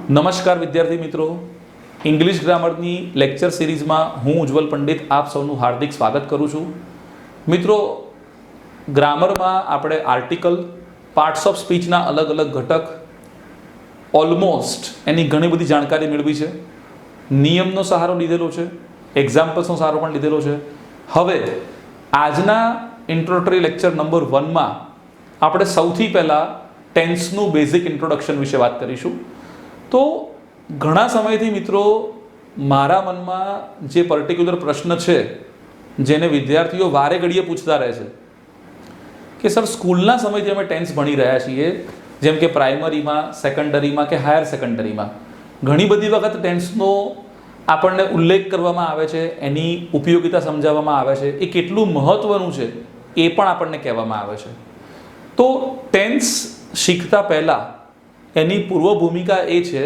નમસ્કાર વિદ્યાર્થી મિત્રો, ઇંગ્લિશ ગ્રામરની લેક્ચર સિરીઝમાં હું ઉજ્જવલ પંડિત આપ સૌનું હાર્દિક સ્વાગત કરું છું. મિત્રો, ગ્રામરમાં આપણે આર્ટિકલ, પાર્ટ્સ ઓફ સ્પીચના અલગ અલગ ઘટક, ઓલમોસ્ટ એની ઘણી બધી જાણકારી મેળવી છે. નિયમનો સહારો લીધેલો છે, એક્ઝામ્પલ્સનો સહારો પણ લીધેલો છે. હવે આજના ઇન્ટ્રોડક્ટરી લેક્ચર નંબર 1માં આપણે સૌથી પહેલાં ટેન્સનું બેઝિક ઇન્ટ્રોડક્શન વિશે વાત કરીશું. તો ઘણા સમયથી મિત્રો મારા મનમાં જે પર્ટિક્યુલર પ્રશ્ન છે જેને વિદ્યાર્થીઓ વારે ઘડીએ પૂછતા રહે છે કે સર, સ્કૂલના સમયથી અમે ટેન્સ ભણી રહ્યા છીએ, જેમ કે પ્રાઇમરીમાં, સેકન્ડરીમાં કે હાયર સેકન્ડરીમાં ઘણી બધી વખત ટેન્સનો આપણને ઉલ્લેખ કરવામાં આવે છે, એની ઉપયોગિતા સમજાવવામાં આવે છે, એ કેટલું મહત્ત્વનું છે એ પણ આપણને કહેવામાં આવે છે. તો ટેન્સ શીખતા પહેલાં એની પૂર્વ ભૂમિકા એ છે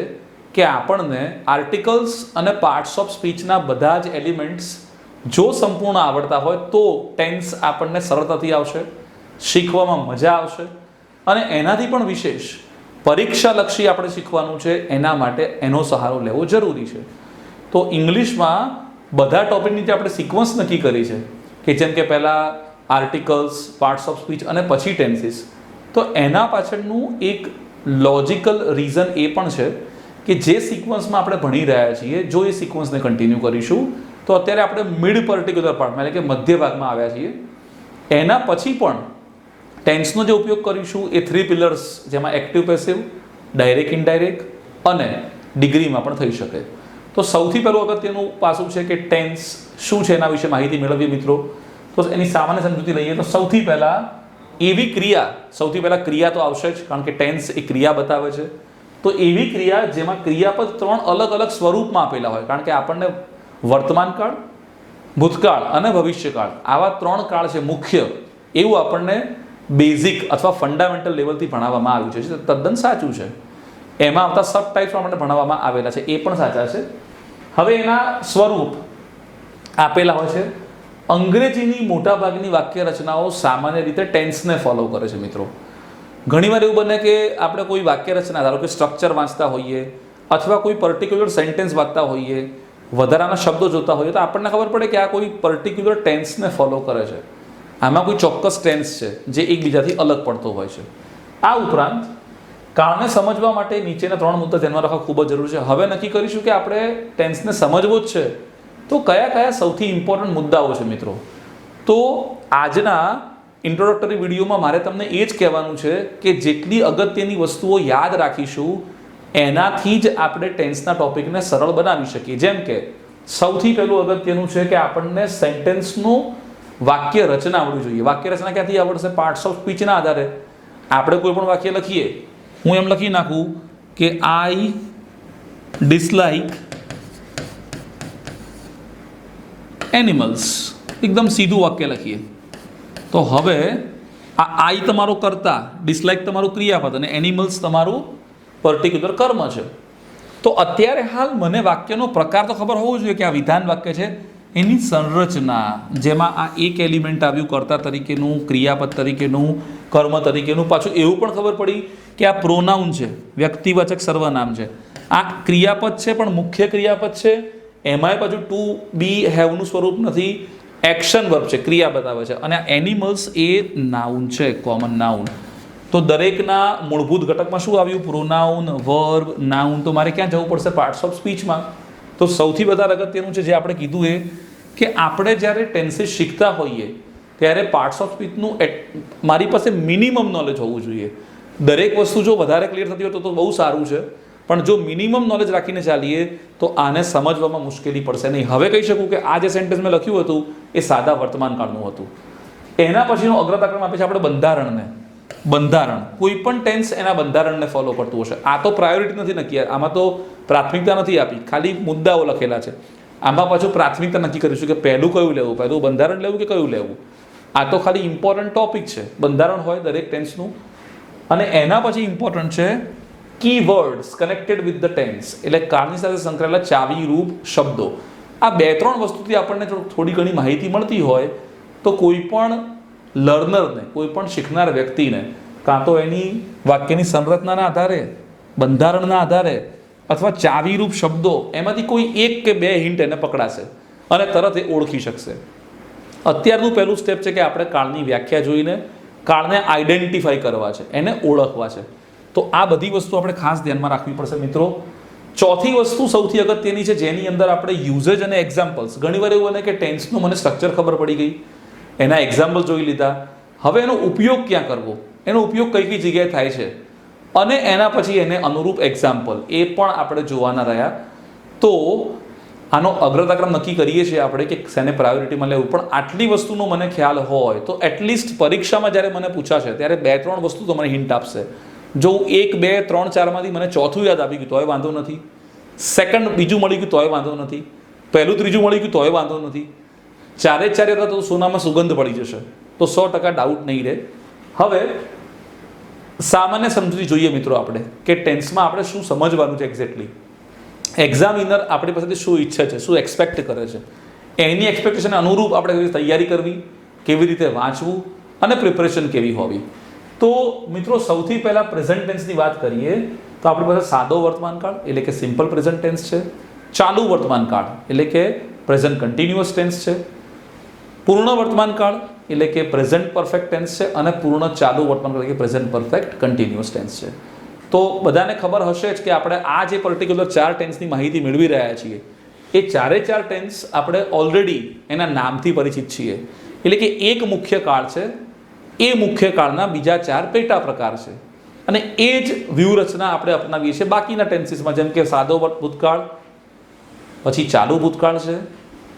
કે આપણને આર્ટિકલ્સ અને પાર્ટ્સ ઓફ સ્પીચના બધા જ એલિમેન્ટ્સ જો સંપૂર્ણ આવડતા હોય તો ટેન્સ આપણને સરળતાથી આવશે, શીખવામાં મજા આવશે. અને એનાથી પણ વિશેષ પરીક્ષાલક્ષી આપણે શીખવાનું છે, એના માટે એનો સહારો લેવો જરૂરી છે. તો ઇંગ્લિશમાં બધા ટોપિકની જે આપણે સિક્વન્સ નક્કી કરી છે કે જેમ કે પહેલાં આર્ટિકલ્સ, પાર્ટ્સ ઓફ સ્પીચ અને પછી ટેન્સીસ, તો એના પાછળનું એક લોજિકલ રીઝન એ પણ છે કે જે સિક્વન્સમાં આપણે ભણી રહ્યા છીએ, જો એ સિક્વન્સને કન્ટિન્યુ કરીશું તો અત્યારે આપણે મિડ પર્ટિક્યુલર પાર્ટમાં એટલે કે મધ્ય ભાગમાં આવ્યા છીએ. એના પછી પણ ટેન્સનો જે ઉપયોગ કરીશું એ 3 પિલર્સ, જેમાં એક્ટિવ, પેસિવ, ડાયરેક્ટ, ઇનડાયરેક્ટ અને ડિગ્રીમાં પણ થઈ શકે. તો સૌથી પહેલું અગત્યનું પાસું છે કે ટેન્સ શું છે એના વિશે માહિતી મેળવીએ મિત્રો. તો એની સામાન્ય સમજૂતી લઈએ તો સૌથી પહેલાં એવી ક્રિયા, સૌથી પહેલાં ક્રિયા તો આવશે જ, કારણ કે ટેન્સ એ ક્રિયા બતાવે છે. તો એવી ક્રિયા જેમાં ક્રિયાપદ 3 અલગ અલગ સ્વરૂપમાં આપેલા હોય, કારણ કે આપણને વર્તમાન કાળ, ભૂતકાળ અને ભવિષ્યકાળ આવા 3 કાળ છે મુખ્ય, એવું આપણને બેઝિક અથવા ફંડામેન્ટલ લેવલથી ભણાવવામાં આવ્યું છે. તદ્દન સાચું છે. એમાં આવતા સબ ટાઈપ્સ આપણને ભણાવવામાં આવેલા છે, એ પણ સાચા છે. હવે એના સ્વરૂપ આપેલા હોય છે. અંગ્રેજીની મોટાભાગની વાક્ય રચનાઓ સામાન્ય રીતે ટેન્સને ફોલો કરે છે મિત્રો. ઘણીવાર એવું બને કે આપણે કોઈ વાક્ય રચના, ધારો કે સ્ટ્રક્ચર વાંચતા હોઈએ અથવા કોઈ પર્ટિક્યુલર સેન્ટેન્સ વાંચતા હોઈએ, વધારાના શબ્દો જોતા હોઈએ, તો આપણને ખબર પડે કે આ કોઈ પર્ટિક્યુલર ટેન્સને ફોલો કરે છે, આમાં કોઈ ચોક્કસ ટેન્સ છે જે એકબીજાથી અલગ પડતો હોય છે. આ ઉપરાંત કારણને સમજવા માટે નીચેના 3 મુદ્દા ધ્યાનમાં રાખવા ખૂબ જ જરૂરી છે. હવે નક્કી કરીશું કે આપણે ટેન્સને સમજવો જ છે તો કયા કયા સૌથી ઇમ્પોર્ટન્ટ મુદ્દાઓ છે મિત્રો. તો આજના ઇન્ટ્રોડક્ટરી વિડીયોમાં મારે તમને એ જ કહેવાનું છે કે જેટલી અગત્યની વસ્તુઓ યાદ રાખીશું એનાથી જ આપણે ટેન્સના ટોપિકને સરળ બનાવી શકીએ. જેમ કે સૌથી પહેલું અગત્યનું છે કે આપણને સેન્ટેન્સનું વાક્ય રચના આવડવી જોઈએ. વાક્ય રચના ક્યાંથી આવડશે? પાર્ટ્સ ઓફ સ્પીચના આધારે. આપણે કોઈ પણ વાક્ય લખીએ, હું એમ લખી નાખું કે આઈ ડિસલાઇક એનિમલ્સ, એકદમ સીધું વાક્ય લખીએ. તો હવે આ આઈ તમારો કર્તા, ડિસલાઇક તમારું ક્રિયાપદ અને એનિમલ્સ તમારું પર્ટિક્યુલર કર્મ છે. તો અત્યારે હાલ મને વાક્યનો પ્રકાર તો ખબર હોવો જોઈએ કે આ વિધાન વાક્ય છે, એની સંરચના, જેમાં આ એક એલિમેન્ટ આવ્યું કર્તા તરીકેનું, ક્રિયાપદ તરીકેનું, કર્મ તરીકેનું, પાછું એવું પણ ખબર પડી કે આ પ્રોનાઉન છે, વ્યક્તિવાચક સર્વનામ છે, આ ક્રિયાપદ છે પણ મુખ્ય ક્રિયાપદ છે, એમાંય પાછું ટુ બી હેવનું સ્વરૂપ નથી, એક્શન વર્બ છે, ક્રિયા બતાવે છે, અને એનિમલ્સ એ નાઉન છે, કોમન નાઉન. તો દરેકના મૂળભૂત ઘટકમાં શું આવ્યું? Pronoun, verb, noun. તો મારે ક્યાં જવું પડશે? પાર્ટ્સ ઓફ સ્પીચમાં. તો સૌથી વધારે અગત્યનું છે જે આપણે કીધું એ કે આપણે જ્યારે ટેન્સીસ શીખતા હોઈએ ત્યારે પાર્ટ્સ ઓફ સ્પીચનું મારી પાસે મિનિમમ નોલેજ હોવું જોઈએ. દરેક વસ્તુ જો વધારે ક્લિયર થતી હોય તો બહુ સારું છે, પણ જો મિનિમમ નોલેજ રાખીને ચાલીએ તો આને સમજવામાં મુશ્કેલી પડશે નહીં. હવે કહી શકું કે આ જે સેન્ટેન્સ મેં લખ્યું હતું એ સાદા વર્તમાન કાળનું હતું. એના પછીનો અગ્રતાક્રમ આપે છે આપણે બંધારણને. બંધારણ, કોઈ પણ ટેન્સ એના બંધારણને ફોલો કરતું હશે. આ તો પ્રાયોરિટી નથી નક્કી, આમાં તો પ્રાથમિકતા નથી આપી, ખાલી મુદ્દાઓ લખેલા છે. આમાં પાછું પ્રાથમિકતા નક્કી કરીશું કે પહેલું કયું લેવું, પહેલું બંધારણ લેવું કે કયું લેવું. આ તો ખાલી ઇમ્પોર્ટન્ટ ટોપિક છે. બંધારણ હોય દરેક ટેન્સનું, અને એના પછી ઇમ્પોર્ટન્ટ છે key words connected with the tense, એટલે કાળની સાથે સંકળાયેલા ચાવીરૂપ શબ્દો. આ 2-3 વસ્તુથી આપણને થોડી ઘણી માહિતી મળતી હોય તો કોઈ પણ લર્નરને, કોઈ પણ શીખનાર વ્યક્તિને કાં તો એની વાક્યની સંરચનાના આધારે, બંધારણના આધારે અથવા ચાવીરૂપ શબ્દો એમાંથી કોઈ એક કે બે હિન્ટ એને પકડાશે અને તરત એ ઓળખી શકશે. અત્યારનું પહેલું સ્ટેપ છે કે આપણે કાળની વ્યાખ્યા જોઈને કાળને આઈડેન્ટિફાઈ કરવા છે, એને ઓળખવા છે. તો આ બધી વસ્તુ આપણે ખાસ ધ્યાનમાં રાખવી પડશે મિત્રો. ચોથી વસ્તુ સૌથી અગત્યની છે જેની અંદર આપણે યુઝેજ અને એક્ઝામ્પલ્સ. ઘણીવાર એવું બને કે ટેન્સનું મને સ્ટ્રક્ચર ખબર પડી ગઈ, એના એક્ઝામ્પલ જોઈ લીધા, હવે એનો ઉપયોગ ક્યાં કરવો, એનો ઉપયોગ કઈ કઈ જગ્યાએ થાય છે અને એના પછી એને અનુરૂપ એક્ઝામ્પલ એ પણ આપણે જોવાના રહ્યા. તો આનો અગ્રતાક્રમ નક્કી કરીએ છીએ આપણે કે શેને પ્રાયોરિટીમાં લેવું. પણ આટલી વસ્તુનો મને ખ્યાલ હોય તો એટલીસ્ટ પરીક્ષામાં જ્યારે મને પૂછાશે ત્યારે 2-3 વસ્તુ તો મને હિન્ટ આપશે. જો 1, 2, 3, 4માંથી મને ચોથું યાદ આવી ગયું તોય વાંધો નથી, સેકન્ડ બીજું મળી ગયું તોય વાંધો નથી, પહેલું ત્રીજું મળી ગયું તોય વાંધો નથી, 4 તો સોનામાં સુગંધ પડી જશે, તો 100% ડાઉટ નહીં રહે. હવે સામાન્ય સમજૂતી જોઈએ મિત્રો આપણે કે ટેન્સમાં આપણે શું સમજવાનું છે એક્ઝેક્ટલી. એક્ઝામિનર આપણી પાસેથી શું ઈચ્છે છે, શું એક્સપેક્ટ કરે છે, એની એક્સપેક્ટેશન અનુરૂપ આપણે કેવી રીતે તૈયારી કરવી, કેવી રીતે વાંચવું અને પ્રિપરેશન કેવી હોવી. તો મિત્રો સૌથી પહેલાં પ્રેઝન્ટ ટેન્સની વાત કરીએ તો આપણી પાસે સાદો વર્તમાનકાળ એટલે કે સિમ્પલ પ્રેઝન્ટ ટેન્સ છે, ચાલુ વર્તમાનકાળ એટલે કે પ્રેઝન્ટ કન્ટિન્યુઅસ ટેન્સ છે, પૂર્ણ વર્તમાનકાળ એટલે કે પ્રેઝન્ટ પરફેક્ટ ટેન્સ છે અને પૂર્ણ ચાલુ વર્તમાનકાળ એટલે કે પ્રેઝન્ટ પરફેક્ટ કન્ટિન્યુઅસ ટેન્સ છે. તો બધાને ખબર હશે જ કે આપણે આ જે પર્ટિક્યુલર 4 ટેન્સની માહિતી મેળવી રહ્યા છીએ એ 4 ટેન્સ આપણે ઓલરેડી એના નામથી પરિચિત છીએ. એટલે કે એક મુખ્ય કાળ છે, એ મુખ્ય કાળના બીજા 4 પેટા પ્રકાર છે અને એ જ વ્યૂહરચના આપણે અપનાવીએ છીએ બાકીના ટેન્સીસમાં. જેમ કે સાદો ભૂતકાળ, પછી ચાલુ ભૂતકાળ છે,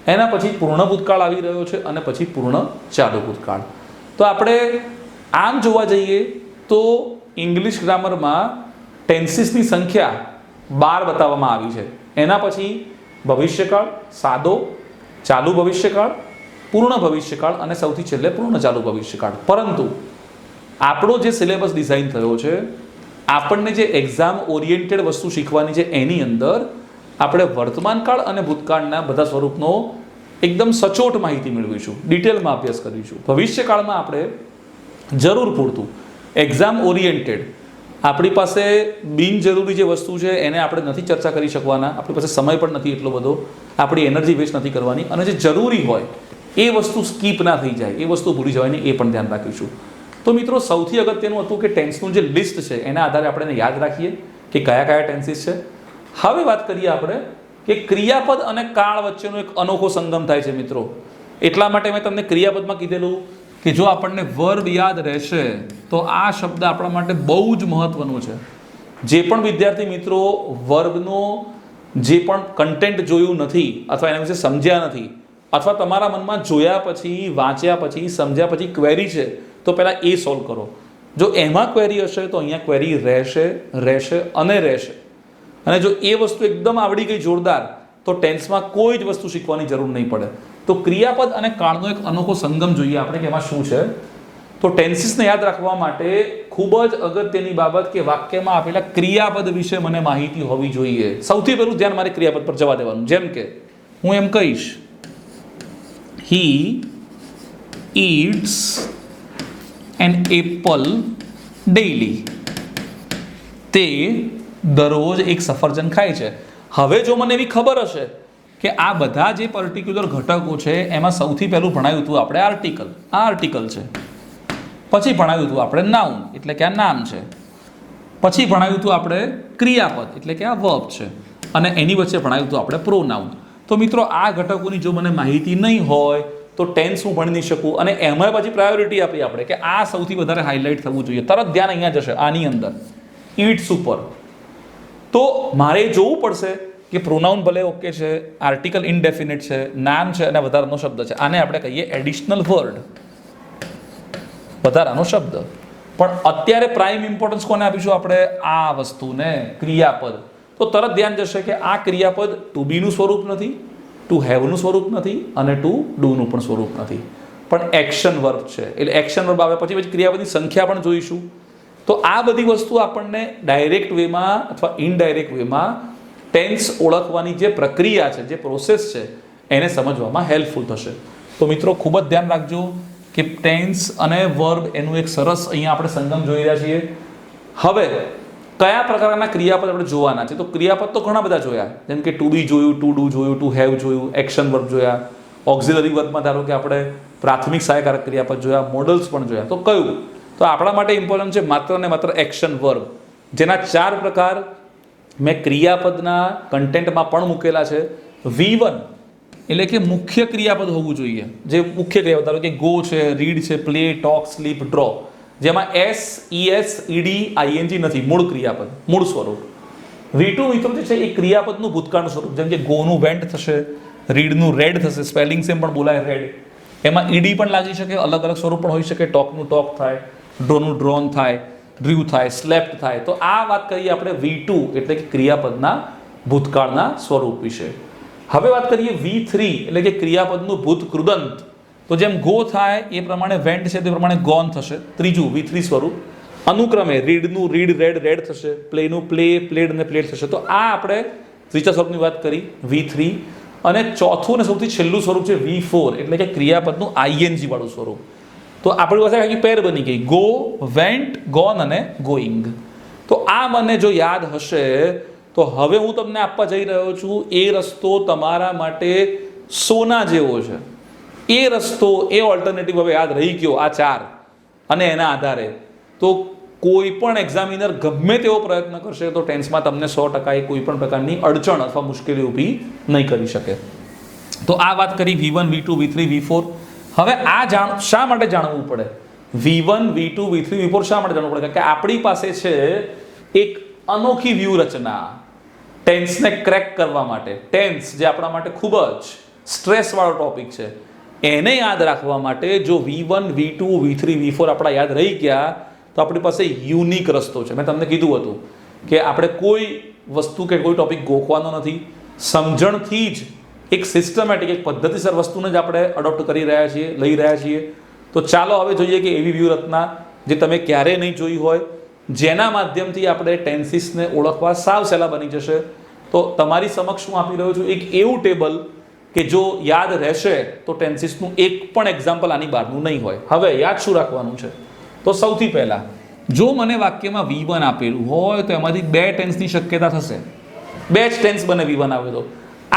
એના પછી પૂર્ણ ભૂતકાળ આવી રહ્યો છે અને પછી પૂર્ણ ચાલુ ભૂતકાળ. તો આપણે આમ જોવા જઈએ તો ઇંગ્લિશ ગ્રામરમાં ટેન્સીસની સંખ્યા 12 બતાવવામાં આવી છે. એના પછી ભવિષ્યકાળ, સાદો, ચાલુ ભવિષ્યકાળ, પૂર્ણ ભવિષ્યકાળ અને સૌથી છેલ્લે પૂર્ણ ચાલુ ભવિષ્યકાળ. પરંતુ આપણો જે સિલેબસ ડિઝાઇન થયો છે, આપણને જે એક્ઝામ ઓરિએન્ટેડ વસ્તુ શીખવાની છે એની અંદર આપણે વર્તમાનકાળ અને ભૂતકાળના બધા સ્વરૂપનો એકદમ સચોટ માહિતી મેળવીશું, ડિટેલમાં અભ્યાસ કરીશું. ભવિષ્યકાળમાં આપણે જરૂર પૂરતું એક્ઝામ ઓરિએન્ટેડ આપણી પાસે બિનજરૂરી જે વસ્તુ છે એને આપણે નથી ચર્ચા કરી શકવાના, આપણી પાસે સમય પણ નથી એટલો બધો, આપણી એનર્જી વેસ્ટ નથી કરવાની અને જે જરૂરી હોય એ વસ્તુ સ્કીપ ના થઈ જાય, એ વસ્તુ ભૂલી જવાય નહીં, એ પણ ધ્યાન રાખીશું. તો મિત્રો સૌથી અગત્યનું હતું કે ટેન્સનું જે લિસ્ટ છે એના આધારે આપણે યાદ રાખીએ કે કયા કયા ટેન્સીસ છે. હવે વાત કરીએ આપણે કે ક્રિયાપદ અને કાળ વચ્ચેનો એક અનોખો સંગમ થાય છે મિત્રો. એટલા માટે મેં તમને ક્રિયાપદમાં કીધેલું કે જો આપણને વર્બ યાદ રહેશે તો આ શબ્દ આપણા માટે બહુ જ મહત્વનો છે. જે પણ વિદ્યાર્થી મિત્રો વર્બનો જે પણ કન્ટેન્ટ જોયું નથી અથવા એના વિશે સમજ્યા નથી અથવા તમારા મનમાં જોયા પછી, વાંચ્યા પછી, સમજ્યા પછી ક્વેરી છે તો પહેલાં એ સોલ્વ કરો. જો એમાં ક્વેરી હશે તો અહીંયા ક્વેરી રહેશે અને રહેશે. અને જો એ વસ્તુ એકદમ આવડી ગઈ જોરદાર તો ટેન્સમાં કોઈ જ વસ્તુ શીખવાની જરૂર નહીં પડે. તો ક્રિયાપદ અને કાળનો એક અનોખો સંગમ જોઈએ આપણે કે એમાં શું છે. તો ટેન્સીસને યાદ રાખવા માટે ખૂબ જ અગત્યની બાબત કે વાક્યમાં આપેલા ક્રિયાપદ વિશે મને માહિતી હોવી જોઈએ. સૌથી પહેલું ધ્યાન મારે ક્રિયાપદ પર જવા દેવાનું. જેમ કે હું એમ કહીશ, he eats an apple daily. તે દરરોજ એક સફરજન ખાય છે. હવે જો મને એવી ખબર હશે કે આ બધા જે પર્ટિક્યુલર ઘટકો છે એમાં સૌથી પહેલું ભણાવ્યું હતું આપણે આર્ટિકલ, આ આર્ટિકલ છે. પછી ભણાવ્યું હતું આપણે નાઉન એટલે કે આ નામ છે. પછી ભણાવ્યું હતું આપણે ક્રિયાપદ એટલે કે આ વર્બ છે અને એની વચ્ચે ભણાવ્યું હતું આપણે પ્રોનાઉન. તો મિત્રો આ ઘટકોની જો મને માહિતી નહીં હોય તો ટેન્સ હું ભણી નહીં શકું અને એમાં પછી પ્રાયોરિટી આપી આપણે કે આ સૌથી વધારે હાઇલાઇટ થવું જોઈએ. તરત ધ્યાન અહીંયા જશે આની અંદર ઇટ્સ ઉપર. તો મારે જોવું પડશે કે પ્રોનાઉન ભલે ઓકે છે, આર્ટિકલ ઇનડેફિનેટ છે, નામ છે અને વધારાનો શબ્દ છે. આને આપણે કહીએ એડિશનલ વર્ડ, વધારાનો શબ્દ. પણ અત્યારે પ્રાઇમ ઇમ્પોર્ટન્સ કોને આપીશું આપણે? આ વસ્તુને, ક્રિયાપદ. તો તરત ધ્યાન જશે કે આ ક્રિયાપદ ટુ બીનું સ્વરૂપ નથી, ટુ હેવનું સ્વરૂપ નથી અને ટુ ડુનું પણ સ્વરૂપ નથી, પણ એક્શન વર્બ છે. એટલે એક્શન વર્બ આવે પછી ક્રિયાપદની સંખ્યા પણ જોઈશું. તો આ બધી વસ્તુ આપણને ડાયરેક્ટ વેમાં અથવા ઇનડાયરેક્ટ વેમાં ટેન્સ ઓળખવાની જે પ્રક્રિયા છે, જે પ્રોસેસ છે એને સમજવામાં હેલ્પફુલ થશે. તો મિત્રો ખૂબ જ ધ્યાન રાખજો કે ટેન્સ અને વર્બ એનું એક સરસ અહીંયા આપણે સંગમ જોઈ રહ્યા છીએ. હવે કયા પ્રકારના ક્રિયાપદ આપણે જોવાના છે? તો ક્રિયાપદ તો ઘણા બધા જોયા, જેમ કે ટુ બી જોયું, ટુ ડુ જોયું, ટુ હેવ જોયું, એક્શન વર્બ જોયા, ઓક્ઝિલરી વર્બમાં ધારો કે આપણે પ્રાથમિક સહાયકારક ક્રિયાપદ જોયા, મોડલ્સ પણ જોયા. તો કયું? તો આપણા માટે ઇમ્પોર્ટન્ટ છે માત્ર ને માત્ર એક્શન વર્બ, જેના 4 પ્રકાર મેં ક્રિયાપદના કન્ટેન્ટમાં પણ મૂકેલા છે. V1 એટલે કે મુખ્ય ક્રિયાપદ હોવું જોઈએ, જે મુખ્ય ક્રિયાપદ ધારો કે ગો છે, રીડ છે, પ્લે, ટોક, સ્લીપ, ડ્રો, જેમાં એસ, ES, ED, ING નથી, મૂળ ક્રિયાપદ, મૂળ સ્વરૂપ. V2 મિત્રો જે છે એ ક્રિયાપદનું ભૂતકાળનું સ્વરૂપ, જેમ કે ગોનું વેન્ટ થશે, રીડનું રેડ થશે, સ્પેલિંગ સેમ પણ બોલાય રેડ, એમાં ED પણ લાગી શકે, અલગ અલગ સ્વરૂપ પણ હોઈ શકે, ટોકનું ટોક થાય, ડ્રોનું ડ્રોન થાય, ડ્રીવ થાય, સ્લેપ્ટ થાય. તો આ વાત કરીએ આપણે V2 એટલે કે ક્રિયાપદના ભૂતકાળના સ્વરૂપ વિશે. હવે વાત કરીએ V3 એટલે કે ક્રિયાપદનું ભૂત કૃદંત. તો જેમ ગો થાય એ પ્રમાણે વેન્ટ છે તે પ્રમાણે ગોન થશે, ત્રીજું V3 સ્વરૂપ. અનુક્રમે રીડનું રીડ, રેડ, રેડ થશે, પ્લેનું પ્લે, પ્લેડ અને પ્લેડ થશે. તો આ આપણે ત્રીજા સ્વરૂપની વાત કરી V3. અને ચોથું અને સૌથી છેલ્લું સ્વરૂપ છે V4 એટલે કે ક્રિયાપદનું ING વાળું સ્વરૂપ. તો આપણી પાસે આખી પેર બની ગઈ, ગો, વેન્ટ, ગોન અને ગોઈંગ. તો આ મને જો યાદ હશે તો હવે હું તમને આપવા જઈ રહ્યો છું એ રસ્તો તમારા માટે સોના જેવો છે. એ રસ્તો, એ ઓલ્ટરનેટિવ હવે યાદ રહી ગયો આ 4, અને એના આધારે તો કોઈ પણ એક્ઝામિનર ગમે તેવો પ્રયત્ન કરશે તો ટેન્સમાં તમને 100% કોઈ પણ પ્રકારની અડચણ અથવા મુશ્કેલી ઊભી નહીં કરી શકે. તો આ વાત કરી V1, V2, V3, V4. હવે આ શા માટે જાણવું પડે? V1, V2, V3, V4 શા માટે જાણવું પડે? કારણ કે આપણી પાસે છે એક અનોખી વ્યૂહરચના ટેન્સને ક્રેક કરવા માટે. ટેન્સ જે આપણા માટે ખૂબ જ સ્ટ્રેસવાળો ટોપિક છે, એને યાદ રાખવા માટે જો V1, V2, V3, V4 આપણા યાદ રહી ગયા તો આપણી પાસે યુનિક રસ્તો છે. મેં તમને કીધું હતું કે આપણે કોઈ વસ્તુ કે કોઈ ટોપિક ગોખવાનો નથી, સમજણથી જ એક સિસ્ટમેટિક, એક પદ્ધતિસર વસ્તુને જ આપણે અડોપ્ટ કરી રહ્યા છીએ, લઈ રહ્યા છીએ. તો ચાલો હવે જોઈએ કે એવી વ્યૂહરચના જે તમે ક્યારેય નહીં જોઈ હોય, જેના માધ્યમથી આપણે ટેન્સીસને ઓળખવા સાવ સહેલા બની જશે. તો તમારી સમક્ષ હું આપી રહ્યો છું એક એવું ટેબલ કે જો યાદ રહેશે તો ટેન્સીસનું એક પણ એક્ઝામ્પલ આની બહારનું નહીં હોય. હવે યાદ શું રાખવાનું છે? તો સૌથી પહેલાં જો મને વાક્યમાં V1 આપેલું હોય તો એમાંથી 2 ટેન્સની શક્યતા થશે. 2 જ ટેન્સ બને V1 આવે તો.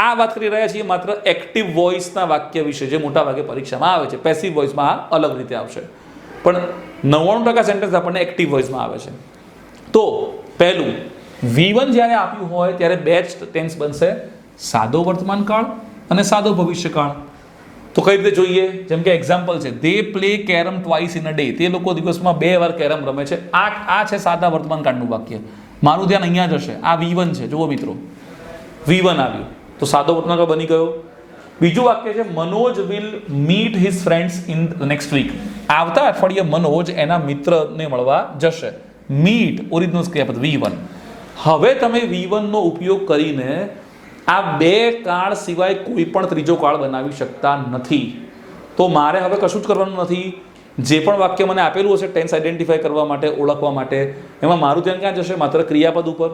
આ વાત કરી રહ્યા છીએ માત્ર એક્ટિવ વોઇસના વાક્ય વિશે, જે મોટા ભાગે પરીક્ષામાં આવે છે. પેસિવ વોઇસમાં આ અલગ રીતે આવશે, પણ 99% સેન્ટેન્સ આપણને એક્ટિવ વોઇસમાં આવે છે. તો પહેલું V1 જ્યારે આપ્યું હોય ત્યારે 2 જ ટેન્સ બનશે, સાદો વર્તમાનકાળ અને સાદો ભવિષ્યકાળ. તો કઈ રીતે જોઈએ? જેમ કે એક્ઝામ્પલ છે, they play carrom twice in a day. તે લોકો દિવસમાં 2 વાર કેરમ રમે છે. આ છે સાદા વર્તમાનકાળનું વાક્ય. મારું ધ્યાન અહીંયા જ હશે. આ V1 છે. જુઓ મિત્રો, V1 આવ્યું તો સાદો વર્તમાનકાળ બની ગયો. બીજું વાક્ય છે, Manoj will meet his friends in next week. આવતા અઠવાડિયે મનોજ એના મિત્રને મળવા જશે. મીટ ઓરિજિનલ ક્રિયાપદ V1. હવે તમે V1 નો ઉપયોગ કરીને આ 2 કાળ સિવાય કોઈ પણ ત્રીજો કાળ બનાવી શકતા નથી. તો મારે હવે કશું જ કરવાનું નથી. જે પણ વાક્ય મને આપેલું હશે ટેન્સ આઈડેન્ટિફાઈ કરવા માટે, ઓળખવા માટે, એમાં મારું ધ્યાન ક્યાં જશે? માત્ર ક્રિયાપદ ઉપર.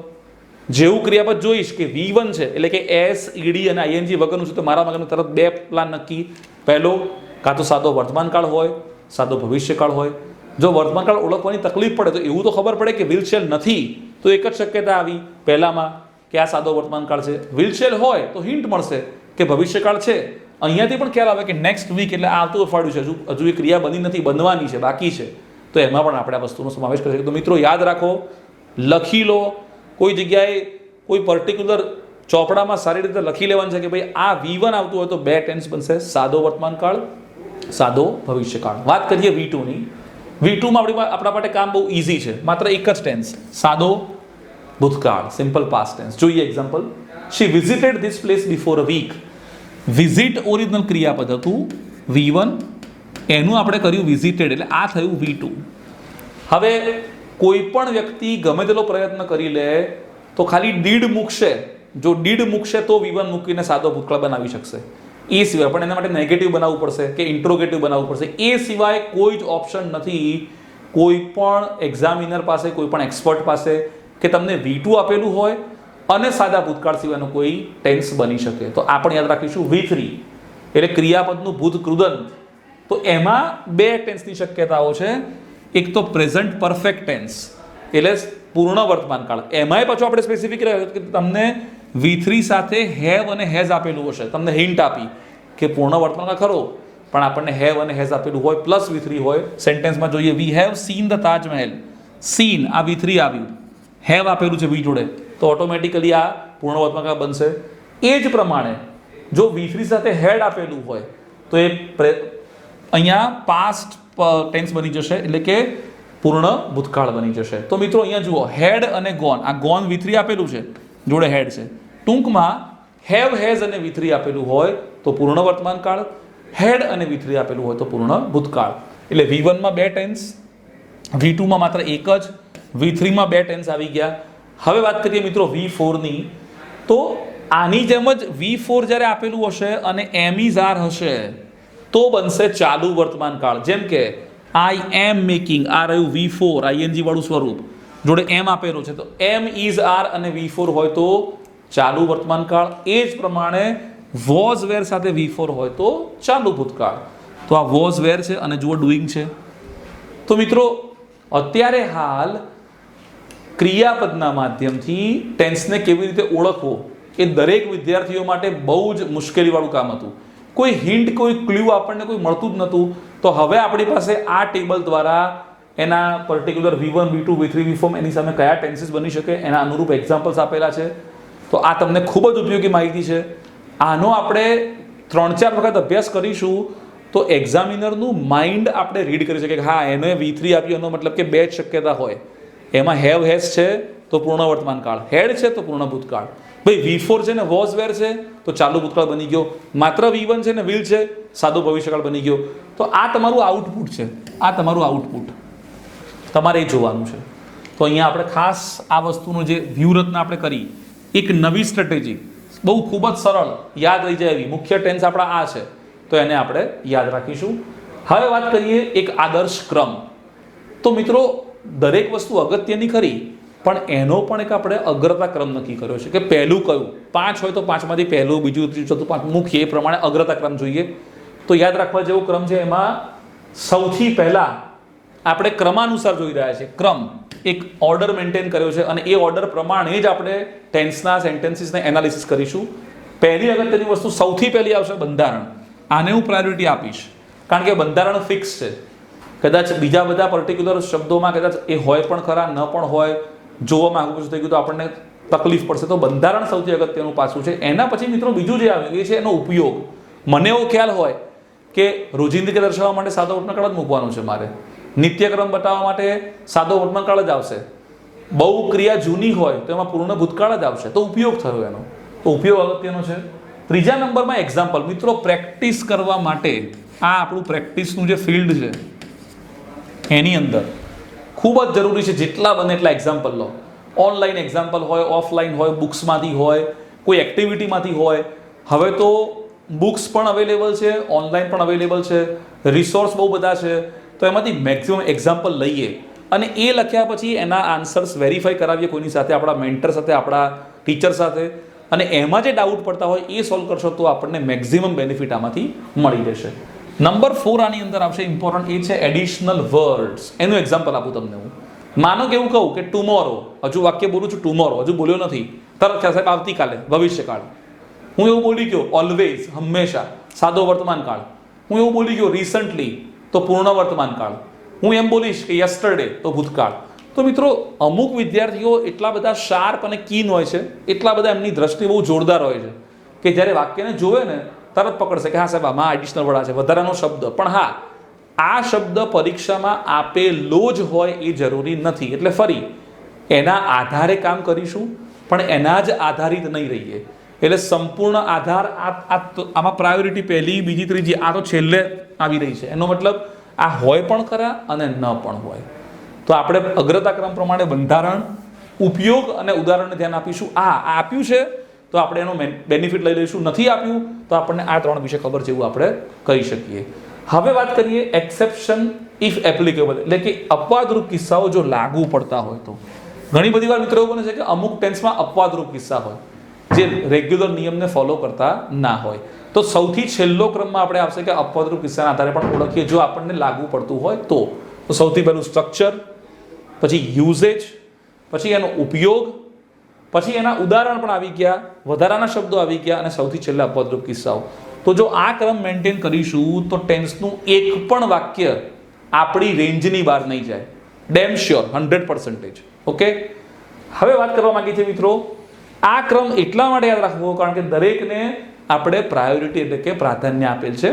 જેવું ક્રિયાપદ જોઈશ કે V1 છે એટલે કે S, ED અને ING વગરનું છે, તો મારા મગજમાં તરત 2 પ્લાન નક્કી. પહેલો, કાં તો સાદો વર્તમાનકાળ હોય, સાદો ભવિષ્યકાળ હોય. જો વર્તમાનકાળ ઓળખવાની તકલીફ પડે તો એવું તો ખબર પડે કે વિલ શેલ નથી, તો એક જ શક્યતા આવી પહેલામાં કે આ સાદો વર્તમાનકાળ છે. વિલ શેલ હોય તો હિન્ટ મળશે કે ભવિષ્યકાળ છે. અહીંયાથી પણ ખ્યાલ આવે કે નેક્સ્ટ વીક એટલે આવતું અઠવાડિયું છે, હજુ એ ક્રિયા બની નથી, બનવાની છે, બાકી છે. તો એમાં પણ આપણે આ વસ્તુનો સમાવેશ કરી શકીએ. તો મિત્રો યાદ રાખો, લખી લો. કોઈ જગ્યાએ કોઈ પર્ટિક્યુલર ચોપડામાં સારી રીતે લખી લેવાનું છે કે ભાઈ આ V1 આવતું હોય તો 2 ટેન્સ બનશે, સાદો વર્તમાનકાળ, સાદો ભવિષ્યકાળ. વાત કરીએ V2ની. V2માં આપણા માટે કામ બહુ ઇઝી છે. માત્ર એક જ ટેન્સ, સાદો ભૂતકાળ, સિમ્પલ પાસ્ટ ટેન્સ. જોઈએ example. She visited this place before a week. Visit original ક્રિયાપદ હતું V1, એનું આપણે કર્યું વિઝિટેડ, એટલે આ થયું V2. હવે કોઈ પણ વ્યક્તિ ગમે તેટલો પ્રયત્ન કરી લે તો ખાલી ડીડ મૂકશે. જો ડીડ મૂકશે તો V1 મૂકીને સાદો ભૂતકાળ બનાવી શકશે. એ સિવાય પણ એના માટે નેગેટિવ બનાવવું પડશે કે ઇન્ટ્રોગેટિવ બનાવવું પડશે. એ સિવાય કોઈ જ ઓપ્શન નથી કોઈ પણ એક્ઝામિનર પાસે, કોઈ પણ એક્સપર્ટ પાસે કે તમને V2 આપેલું હોય અને સાદા ભૂતકાળ સિવાયનો કોઈ ટેન્સ બની શકે. તો આ પણ યાદ રાખીશું. V3 એટલે ક્રિયાપદનું ભૂત કૃદંત. તો એમાં 2 ટેન્સની શક્યતાઓ છે. એક તો પ્રેઝન્ટ પરફેક્ટ ટેન્સ, એટલે પૂર્ણ વર્તમાન કાળ. એમાંય પાછું આપણે સ્પેસિફિક રહ્યું કે તમને V3 સાથે હેવ અને હેઝ આપેલું હશે, તમને હિન્ટ આપી કે પૂર્ણ વર્તમાન કાળ ખરો, પણ આપણને હેવ અને હેઝ આપેલું હોય પ્લસ V3 હોય. સેન્ટેન્સમાં જોઈએ we have seen the Taj Mahal, scene આ V3 આવ્યું, હેવ આપેલું છે વી જોડે, તો ઓટોમેટિકલી આ પૂર્ણ વર્તમાન કાળ બનશે. એ જ પ્રમાણે જો V3 સાથે હેડ આપેલું હોય તો એ અહીંયા પાસ્ટ ટેન્સ બની જશે, એટલે કે પૂર્ણ ભૂતકાળ બની જશે. તો મિત્રો અહીંયા જુઓ હેડ અને ગોન, આ ગોન V3 આપેલું છે જોડે હેડ છે. ટૂંકમાં હેવ હેઝ અને V3 આપેલું હોય તો પૂર્ણ વર્તમાન કાળ, હેડ અને V3 આપેલું હોય તો પૂર્ણ ભૂતકાળ. એટલે V1 માં 2 ટેન્સ, V2 માં માત્ર એક જ, V3 માં 2 ટેન્સ આવી ગયા. હવે વાત કરીએ મિત્રો V4 ની, તો આની જેમ જ V4 જ્યારે આપેલું હશે અને એમ ઇઝ આર હશે તો બનશે ચાલુ વર્તમાન કાળ. જેમ કે આઈ એમ મેકિંગ, આ રહ્યું V4 ING વાળું સ્વરૂપ, જોડે એમ આપેલું છે તો એમ ઇઝ આર અને V4 હોય તો ચાલુ વર્તમાન કાળ. એ જ પ્રમાણે વોઝ વેર સાથે V4 હોય તો ચાલુ ભૂતકાળ. તો આ વોઝ વેર છે અને જુઓ ડુઈંગ છે. તો મિત્રો અત્યારે હાલ ક્રિયાપદના માધ્યમથી ટેન્સને કેવી રીતે ઓળખવો એ દરેક વિદ્યાર્થીઓ માટે બહુ જ મુશ્કેલીવાળું કામ હતું. કોઈ હિન્ટ, કોઈ ક્લ્યુ આપણને કોઈ મળતું જ નહોતું. તો હવે આપણી પાસે આ ટેબલ દ્વારા એના particular V1, V2, V3, V4 એની સામે કયા ટેન્સીસ બની શકે એના અનુરૂપ એક્ઝામ્પલ્સ આપેલા છે. તો આ તમને ખૂબ જ ઉપયોગી માહિતી છે. આનો આપણે 3-4 વખત અભ્યાસ કરીશું તો એક્ઝામિનરનું માઇન્ડ આપણે રીડ કરી શકીએ કે હા એને V3 આપ્યું, એનો મતલબ કે 2 જ શક્યતા હોય. એમાં હેવ હેઝ છે તો પૂર્ણ વર્તમાન કાળ, હેડ છે તો પૂર્ણ ભૂતકાળ. ભાઈ V4 છે ને વોઝ વેર છે તો ચાલુ ભૂતકાળ બની ગયો, માત્ર V1 છે ને વિલ છે સાદો ભવિષ્યકાળ બની ગયો. તો આ તમારું આઉટપુટ છે, આ તમારું આઉટપુટ તમારે એ જોવાનું છે. તો અહીંયા આપણે ખાસ આ વસ્તુનું જે વ્યૂહરચના આપણે કરી, એક નવી સ્ટ્રેટેજી, બહુ ખૂબ જ સરળ યાદ રહી જાય એવી, મુખ્ય ટેન્સ આપણા આ છે તો એને આપણે યાદ રાખીશું. હવે વાત કરીએ એક આદર્શ ક્રમ. તો મિત્રો દરેક વસ્તુ અગત્યની ખરી, પણ એનો પણ એક આપણે અગ્રતા ક્રમ નક્કી કર્યો છે કે પહેલું કયું, 5 હોય તો 5માંથી પહેલું, બીજું, ત્રીજું, ચોથું, પાંચમું મૂકીએ, એ પ્રમાણે અગ્રતા ક્રમ જોઈએ. તો યાદ રાખવા જેવો ક્રમ છે. એમાં સૌથી પહેલા આપણે ક્રમાનુસાર જોઈ રહ્યા છીએ, ક્રમ એક ઓર્ડર મેન્ટેન કર્યો છે અને એ ઓર્ડર પ્રમાણે જ આપણે ટેન્સના સેન્ટેન્સીસને એનાલિસિસ કરીશું. પહેલી અગત્યની વસ્તુ સૌથી પહેલી આવશે બંધારણ. આને હું પ્રાયોરિટી આપીશ કારણ કે બંધારણ ફિક્સ છે. કદાચ બીજા બધા પર્ટિક્યુલર શબ્દોમાં કદાચ એ હોય પણ ખરા, ન પણ હોય, જોવામાં આગળ પાછું થઈ ગયું તો આપણને તકલીફ પડશે. તો બંધારણ સૌથી અગત્યનું પાસું છે. એના પછી મિત્રો બીજું જે આવ્યું એ છે એનો ઉપયોગ. મને એવો ખ્યાલ હોય કે રોજિંદગી દર્શાવવા માટે સાદો વર્તમાન કાળ જ મૂકવાનો છે મારે, નિત્યક્રમ બતાવવા માટે સાદો વર્તમાન કાળ જ આવશે, બહુ ક્રિયા જૂની હોય તો એમાં પૂર્ણ ભૂતકાળ જ આવશે. તો ઉપયોગ થયો એનો, તો ઉપયોગ અગત્યનો છે. ત્રીજા નંબરમાં એક્ઝામ્પલ. મિત્રો પ્રેક્ટિસ કરવા માટે આ આપણું પ્રેક્ટિસનું જે ફિલ્ડ છે એની અંદર ખૂબ જ જરૂરી છે જેટલા બને એટલા એક્ઝામ્પલ લો. ઓનલાઈન એક્ઝામ્પલ હોય, ઓફલાઈન હોય, બુક્સમાંથી હોય, કોઈ એક્ટિવિટીમાંથી હોય. હવે તો બુક્સ પણ અવેલેબલ છે, ઓનલાઈન પણ અવેલેબલ છે, રિસોર્સ બહુ બધા છે. તો એમાંથી મેક્સિમમ એક્ઝામ્પલ લઈએ અને એ લખ્યા પછી એના આન્સર્સ વેરીફાઈ કરાવીએ કોઈની સાથે, આપણા મેન્ટર સાથે, આપણા ટીચર સાથે, અને એમાં જે ડાઉટ પડતા હોય એ સોલ્વ કરશો તો આપણને મેક્સિમમ બેનિફિટ આમાંથી મળી રહેશે. નંબર 4 આની અંદર આવશે ઇમ્પોર્ટન્ટ, એ છે એડિશનલ વર્ડ્સ. એનું એક્ઝામ્પલ આપું તમને હું. માનો કે એવું કહું કે ટુમોરો, હજુ વાક્ય બોલું છું ટુમોરો, હજુ બોલ્યો નથી, તરત સાહેબ આવતીકાલે, ભવિષ્યકાળ. હું એવું બોલી ગયો ઓલવેઝ, હંમેશા, સાદો વર્તમાન કાળ. હું એવું બોલી ગયો રિસન્ટલી તો પૂર્ણ વર્તમાન કાળ. હું એમ બોલીશ કે યસ્ટરડે તો ભૂતકાળ. તો મિત્રો અમુક વિદ્યાર્થીઓ એટલા બધા શાર્પ અને કીન હોય છે, એટલા બધા એમની દ્રષ્ટિ બહુ જોરદાર હોય છે કે જ્યારે વાક્યને જોવે ને તરત પકડશે કે હા સાહેબ આમાં એડિશનલ વર્ડ છે, વધારાનો શબ્દ. પણ હા, આ શબ્દ પરીક્ષામાં આપેલો જ હોય એ જરૂરી નથી. એટલે ફરી એના આધારે કામ કરીશું પણ એના જ આધારિત નહીં રહીએ. એટલે સંપૂર્ણ આધાર આમાં પ્રાયોરિટી પહેલી, બીજી, ત્રીજી, આ તો છેલ્લે આવી રહી છે. એનો મતલબ આ હોય પણ ખરા અને ન પણ હોય. તો આપણે અગ્રતા ક્રમ પ્રમાણે બંધારણ, ઉપયોગ અને ઉદાહરણને ધ્યાન આપીશું. આ આપ્યું છે તો આપણે એનો બેનિફિટ લઈ લઈશું, નથી આપ્યું તો આપણને આ 3 વિશે ખબર છે એવું આપણે કહી શકીએ. હવે વાત કરીએ એક્સેપ્શન ઇફ એપ્લિકેબલ, એટલે કે અપવાદરૂપ કિસ્સાઓ જો લાગુ પડતા હોય તો. ઘણી બધી વાર મિત્રો એવું બને છે કે અમુક ટેન્સમાં અપવાદરૂપ કિસ્સા હોય જે રેગ્યુલર નિયમને ફોલો કરતા ના હોય. તો સૌથી છેલ્લો ક્રમમાં આપણે આવશે કે અપવાદરૂપ કિસ્સાના આધારે પણ ઓળખીએ જો આપણને લાગુ પડતું હોય તો. સૌથી પહેલું સ્ટ્રક્ચર, પછી યુઝેજ, પછી એનો ઉપયોગ, પછી એના ઉદાહરણ પણ આવી ગયા, વધારાના શબ્દો આવી ગયા અને સૌથી છેલ્લે અપવાદરૂપ કિસ્સાઓ. તો જો આ ક્રમ મેન્ટેન કરીશું તો ટેન્સનું એક પણ વાક્ય આપણી રેન્જની બહાર નહીં જાય. Dam sure, 100%. ઓકે, હવે વાત કરવા માંગીએ છીએ મિત્રો, આ ક્રમ એટલા માટે યાદ રાખવો કારણ કે દરેકને આપણે પ્રાયોરિટી એટલે કે પ્રાધાન્ય આપેલ છે.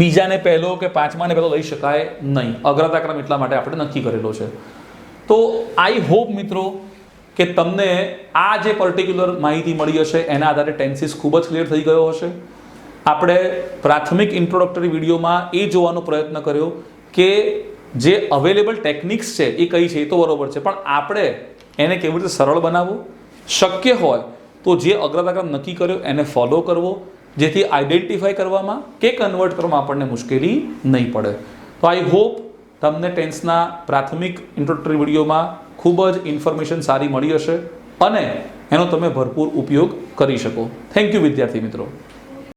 બીજાને પહેલો કે પાંચમાને પહેલો લઈ શકાય નહીં. અગ્રતા ક્રમ એટલા માટે આપણે નક્કી કરેલો છે. તો આઈ હોપ મિત્રો કે તમને આ જે પર્ટિક્યુલર માહિતી મળી હશે એના આધારે ટેન્સીસ ખૂબ જ ક્લિયર થઈ ગયો હશે. આપણે પ્રાથમિક ઇન્ટ્રોડક્ટરી વિડીયોમાં એ જોવાનો પ્રયત્ન કર્યો કે જે અવેલેબલ ટેકનિક્સ છે એ કઈ છે એ તો બરોબર છે, પણ આપણે એને કેવી રીતે સરળ બનાવવું, શક્ય હોય તો જે અગ્રતાક્રમ નક્કી કર્યો એને ફોલો કરવો, જેથી આઈડેન્ટિફાઈ કરવામાં કે કન્વર્ટ કરવામાં આપણને મુશ્કેલી નહીં પડે. તો આઈ હોપ તમને ટેન્સના પ્રાથમિક ઇન્ટ્રોડક્ટરી વિડીયોમાં ખૂબ જ ઇન્ફોર્મેશન સારી મળી હશે અને એનો તમે ભરપૂર ઉપયોગ કરી શકો. થેન્ક યુ વિદ્યાર્થી મિત્રો.